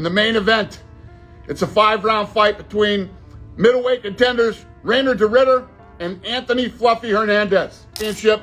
in the main event. It's a 5-round fight between middleweight contenders Rainer de Ritter and Anthony Fluffy Hernandez. Championship.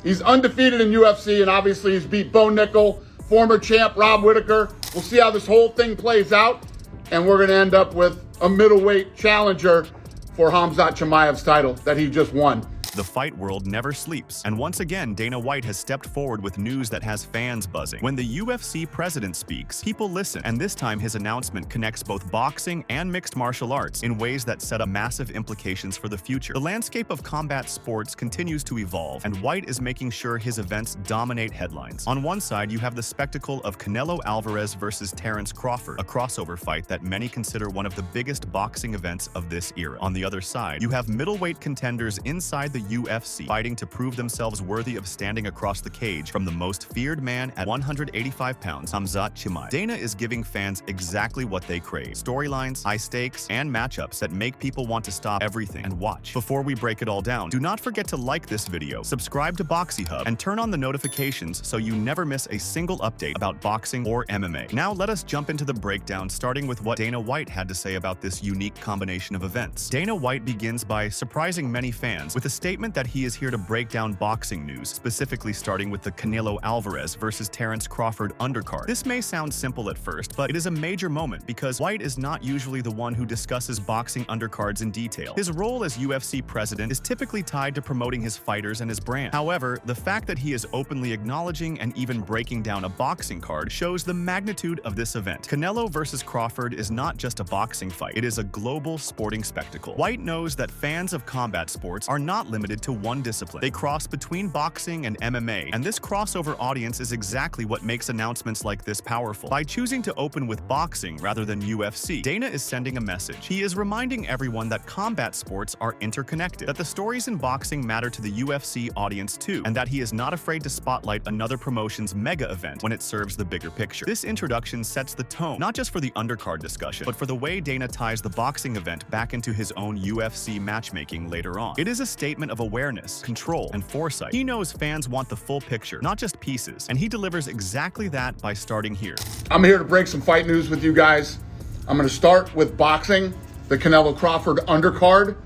He's undefeated in UFC, and obviously he's beat Bo Nickel, former champ Rob Whittaker. We'll see how this whole thing plays out, and we're going to end up with a middleweight challenger for Khamzat Chimaev's title that he just won. The fight world never sleeps, and once again, Dana White has stepped forward with news that has fans buzzing. When the UFC president speaks, people listen, and this time his announcement connects both boxing and mixed martial arts in ways that set up massive implications for the future. The landscape of combat sports continues to evolve, and White is making sure his events dominate headlines. On one side, you have the spectacle of Canelo Alvarez versus Terence Crawford, a crossover fight that many consider one of the biggest boxing events of this era. On the other side, you have middleweight contenders inside the UFC fighting to prove themselves worthy of standing across the cage from the most feared man at 185 pounds, Khamzat Chimaev. Dana is giving fans exactly what they crave: storylines, high stakes, and matchups that make people want to stop everything and watch. Before we break it all down, do not forget to like this video, subscribe to Boxy Hub, and turn on the notifications so you never miss a single update about boxing or MMA. Now let us jump into the breakdown, starting with what Dana White had to say about this unique combination of events. Dana White begins by surprising many fans with a statement that he is here to break down boxing news, specifically starting with the Canelo Alvarez versus Terence Crawford undercard. This may sound simple at first, but it is a major moment because White is not usually the one who discusses boxing undercards in detail. His role as UFC president is typically tied to promoting his fighters and his brand. However, the fact that he is openly acknowledging and even breaking down a boxing card shows the magnitude of this event. Canelo versus Crawford is not just a boxing fight, it is a global sporting spectacle. White knows that fans of combat sports are not limited to one discipline. They cross between boxing and MMA, and this crossover audience is exactly what makes announcements like this powerful. By choosing to open with boxing rather than UFC, Dana is sending a message. He is reminding everyone that combat sports are interconnected, that the stories in boxing matter to the UFC audience too, and that he is not afraid to spotlight another promotion's mega event when it serves the bigger picture. This introduction sets the tone, not just for the undercard discussion, but for the way Dana ties the boxing event back into his own UFC matchmaking later on. It is a statement of awareness, control, and foresight. He knows fans want the full picture, not just pieces, and he delivers exactly that by starting here. I'm here to break some fight news with you guys. I'm going to start with boxing, the Canelo Crawford undercard.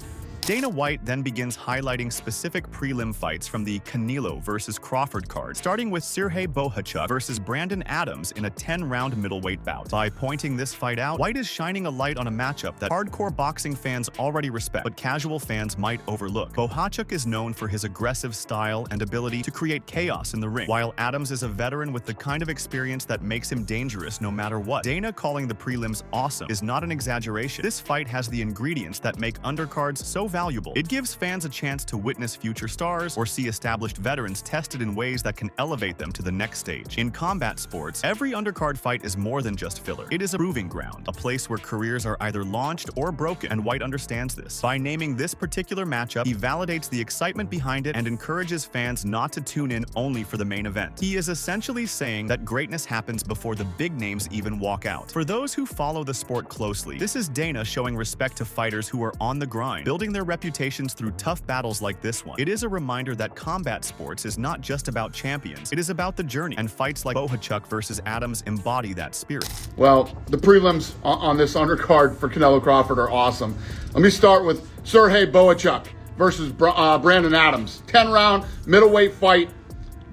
Dana White then begins highlighting specific prelim fights from the Canelo versus Crawford card, starting with Sergey Bocek versus Brandon Adams in a 10-round middleweight bout. By pointing this fight out, White is shining a light on a matchup that hardcore boxing fans already respect, but casual fans might overlook. Bocek is known for his aggressive style and ability to create chaos in the ring, while Adams is a veteran with the kind of experience that makes him dangerous no matter what. Dana calling the prelims awesome is not an exaggeration. This fight has the ingredients that make undercards so valuable. It gives fans a chance to witness future stars or see established veterans tested in ways that can elevate them to the next stage. In combat sports, every undercard fight is more than just filler. It is a proving ground, a place where careers are either launched or broken, and White understands this. By naming this particular matchup, he validates the excitement behind it and encourages fans not to tune in only for the main event. He is essentially saying that greatness happens before the big names even walk out. For those who follow the sport closely, this is Dana showing respect to fighters who are on the grind, building their reputations through tough battles like this one. It is a reminder that combat sports is not just about champions, it is about the journey, and fights like Bocek versus Adams embody that spirit. Well, the prelims on this undercard for Canelo Crawford are awesome. Let me start with Sergey Bocek versus Brandon Adams. 10-round middleweight fight.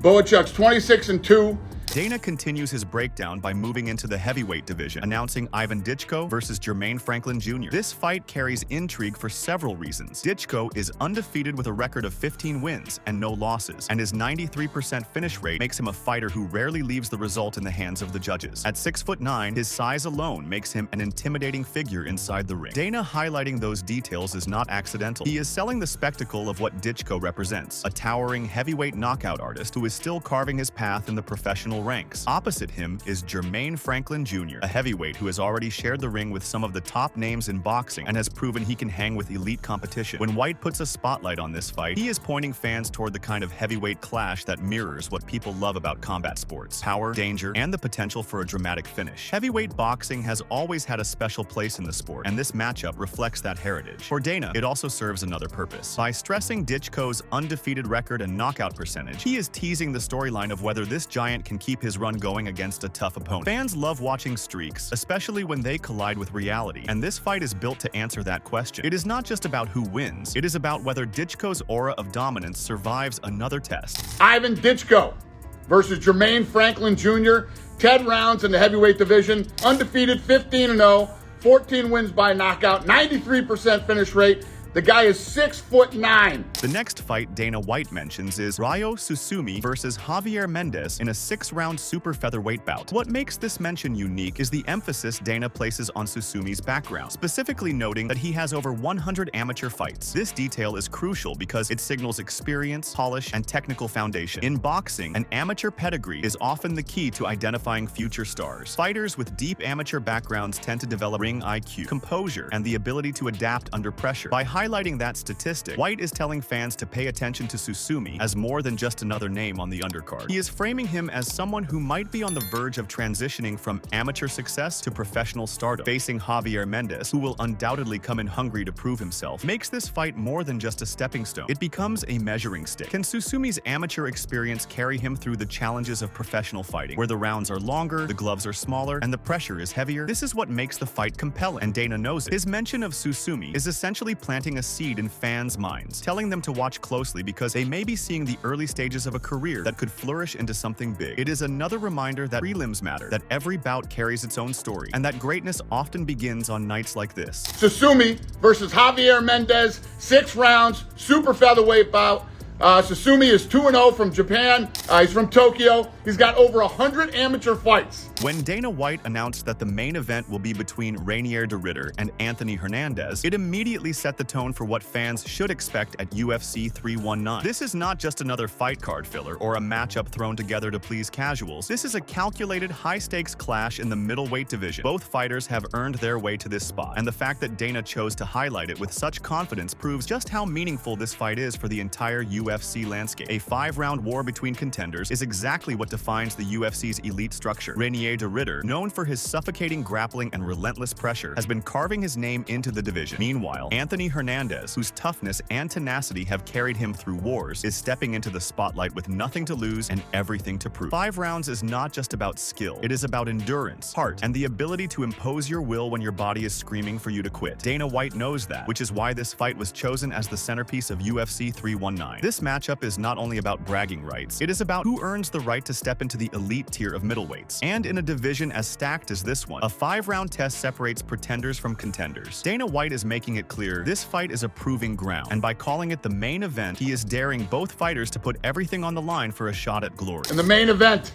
Bocek's 26-2. Dana continues his breakdown by moving into the heavyweight division, announcing Ivan Ditsko versus Jermaine Franklin Jr. This fight carries intrigue for several reasons. Ditsko is undefeated with a record of 15 wins and no losses, and his 93% finish rate makes him a fighter who rarely leaves the result in the hands of the judges. At 6'9", his size alone makes him an intimidating figure inside the ring. Dana highlighting those details is not accidental. He is selling the spectacle of what Ditsko represents, a towering heavyweight knockout artist who is still carving his path in the professional ranks. Opposite him is Jermaine Franklin Jr., a heavyweight who has already shared the ring with some of the top names in boxing and has proven he can hang with elite competition. When White puts a spotlight on this fight, he is pointing fans toward the kind of heavyweight clash that mirrors what people love about combat sports: power, danger, and the potential for a dramatic finish. Heavyweight boxing has always had a special place in the sport, and this matchup reflects that heritage. For Dana, it also serves another purpose. By stressing Ditsko's undefeated record and knockout percentage, he is teasing the storyline of whether this giant can keep his run going against a tough opponent. Fans love watching streaks, especially when they collide with reality, and this fight is built to answer that question. It is not just about who wins, it is about whether Ditsko's aura of dominance survives another test. Ivan Ditsko versus Jermaine Franklin Jr., 10 rounds in the heavyweight division, undefeated, 15-0, 14 wins by knockout, 93% finish rate. The guy is 6'9". The next fight Dana White mentions is Ryo Susumi versus Javier Mendes in a 6-round super featherweight bout. What makes this mention unique is the emphasis Dana places on Susumi's background, specifically noting that he has over 100 amateur fights. This detail is crucial because it signals experience, polish, and technical foundation. In boxing, an amateur pedigree is often the key to identifying future stars. Fighters with deep amateur backgrounds tend to develop ring IQ, composure, and the ability to adapt under pressure. By highlighting that statistic, White is telling fans to pay attention to Susumi as more than just another name on the undercard. He is framing him as someone who might be on the verge of transitioning from amateur success to professional stardom. Facing Javier Mendes, who will undoubtedly come in hungry to prove himself, makes this fight more than just a stepping stone. It becomes a measuring stick. Can Susumi's amateur experience carry him through the challenges of professional fighting, where the rounds are longer, the gloves are smaller, and the pressure is heavier? This is what makes the fight compelling, and Dana knows it. His mention of Susumi is essentially planting a seed in fans' minds, telling them to watch closely because they may be seeing the early stages of a career that could flourish into something big. It is another reminder that prelims matter, that every bout carries its own story, and that greatness often begins on nights like this. Susumi versus Javier Mendes, 6 rounds, super featherweight bout. Susumi is 2-0 from Japan. He's from Tokyo. He's got over 100 amateur fights. When Dana White announced that the main event will be between Reinier de Ridder and Anthony Hernandez, it immediately set the tone for what fans should expect at UFC 319. This is not just another fight card filler or a matchup thrown together to please casuals. This is a calculated, high-stakes clash in the middleweight division. Both fighters have earned their way to this spot, and the fact that Dana chose to highlight it with such confidence proves just how meaningful this fight is for the entire UFC landscape. A 5-round war between contenders is exactly what defines the UFC's elite structure. Reinier de Ridder, known for his suffocating grappling and relentless pressure, has been carving his name into the division. Meanwhile, Anthony Hernandez, whose toughness and tenacity have carried him through wars, is stepping into the spotlight with nothing to lose and everything to prove. 5 rounds is not just about skill. It is about endurance, heart, and the ability to impose your will when your body is screaming for you to quit. Dana White knows that, which is why this fight was chosen as the centerpiece of UFC 319. This matchup is not only about bragging rights, it is about who earns the right to step into the elite tier of middleweights. And in a division as stacked as this one, a 5-round test separates pretenders from contenders. Dana White is making it clear this fight is a proving ground, and by calling it the main event, he is daring both fighters to put everything on the line for a shot at glory. In the main event,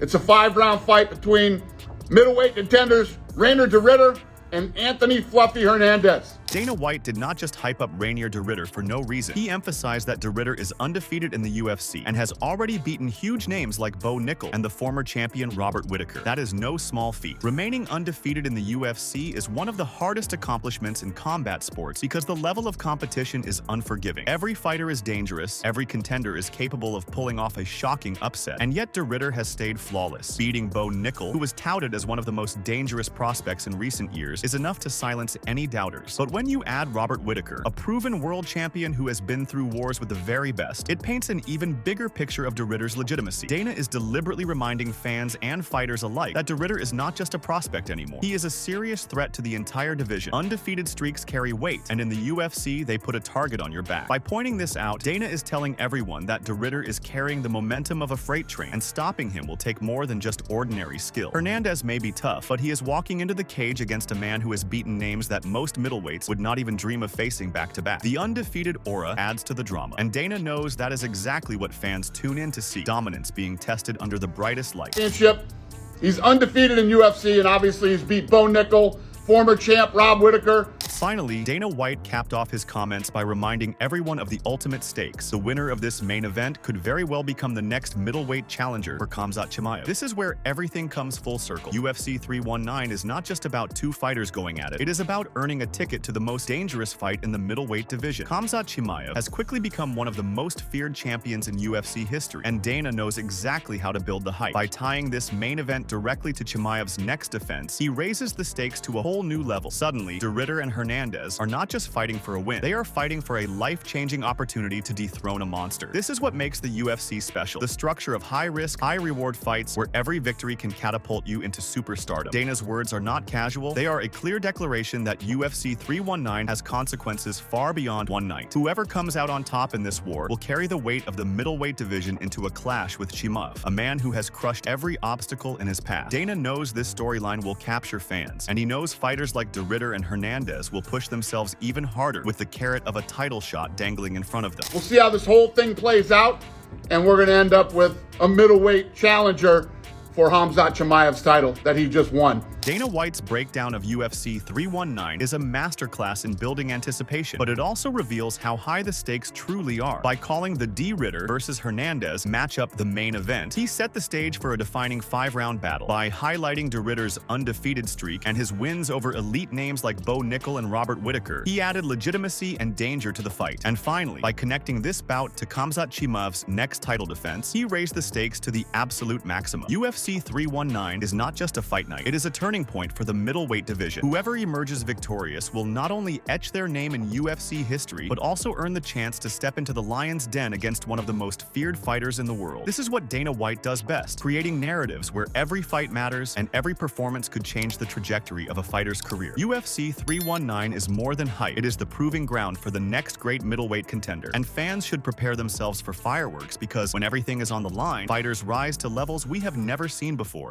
it's a 5-round fight between middleweight contenders Reinier de Ridder and Anthony Fluffy Hernandez. Dana White did not just hype up Reinier de Ridder for no reason. He emphasized that de Ridder is undefeated in the UFC and has already beaten huge names like Bo Nickel and the former champion Robert Whittaker. That is no small feat. Remaining undefeated in the UFC is one of the hardest accomplishments in combat sports because the level of competition is unforgiving. Every fighter is dangerous, every contender is capable of pulling off a shocking upset, and yet de Ridder has stayed flawless. Beating Bo Nickel, who was touted as one of the most dangerous prospects in recent years, is enough to silence any doubters. But when you add Robert Whittaker, a proven world champion who has been through wars with the very best, it paints an even bigger picture of de Ridder's legitimacy. Dana is deliberately reminding fans and fighters alike that de Ridder is not just a prospect anymore. He is a serious threat to the entire division. Undefeated streaks carry weight, and in the UFC, they put a target on your back. By pointing this out, Dana is telling everyone that de Ridder is carrying the momentum of a freight train, and stopping him will take more than just ordinary skill. Hernandez may be tough, but he is walking into the cage against a man who has beaten names that most middleweights would not even dream of facing back-to-back. The undefeated aura adds to the drama, and Dana knows that is exactly what fans tune in to see: dominance being tested under the brightest light. He's undefeated in UFC, and obviously he's beat Bo Nickel, former champ Rob Whittaker. Finally, Dana White capped off his comments by reminding everyone of the ultimate stakes. The winner of this main event could very well become the next middleweight challenger for Khamzat Chimaev. This is where everything comes full circle. UFC 319 is not just about 2 fighters going at it. It is about earning a ticket to the most dangerous fight in the middleweight division. Khamzat Chimaev has quickly become one of the most feared champions in UFC history, and Dana knows exactly how to build the hype. By tying this main event directly to Chimaev's next defense, he raises the stakes to a whole new level. Suddenly, de Ridder and Hernandez Hernandez are not just fighting for a win, they are fighting for a life-changing opportunity to dethrone a monster. This is what makes the UFC special, the structure of high-risk, high-reward fights where every victory can catapult you into superstardom. Dana's words are not casual, they are a clear declaration that UFC 319 has consequences far beyond one night. Whoever comes out on top in this war will carry the weight of the middleweight division into a clash with Chimaev, a man who has crushed every obstacle in his path. Dana knows this storyline will capture fans, and he knows fighters like De Ridder and Hernandez will push themselves even harder with the carrot of a title shot dangling in front of them. We'll see how this whole thing plays out, and we're going to end up with a middleweight challenger for Khamzat Chimaev's title that he just won. Dana White's breakdown of UFC 319 is a masterclass in building anticipation, but it also reveals how high the stakes truly are. By calling the De Ridder versus Hernandez matchup the main event, he set the stage for a defining 5-round battle. By highlighting De Ridder's undefeated streak and his wins over elite names like Bo Nickel and Robert Whittaker, he added legitimacy and danger to the fight. And finally, by connecting this bout to Khamzat Chimaev's next title defense, he raised the stakes to the absolute maximum. UFC 319 is not just a fight night, it is a turning point for the middleweight division. Whoever emerges victorious will not only etch their name in UFC history, but also earn the chance to step into the lion's den against one of the most feared fighters in the world. This is what Dana White does best, creating narratives where every fight matters and every performance could change the trajectory of a fighter's career. UFC 319 is more than hype, it is the proving ground for the next great middleweight contender. And fans should prepare themselves for fireworks because when everything is on the line, fighters rise to levels we have never seen before.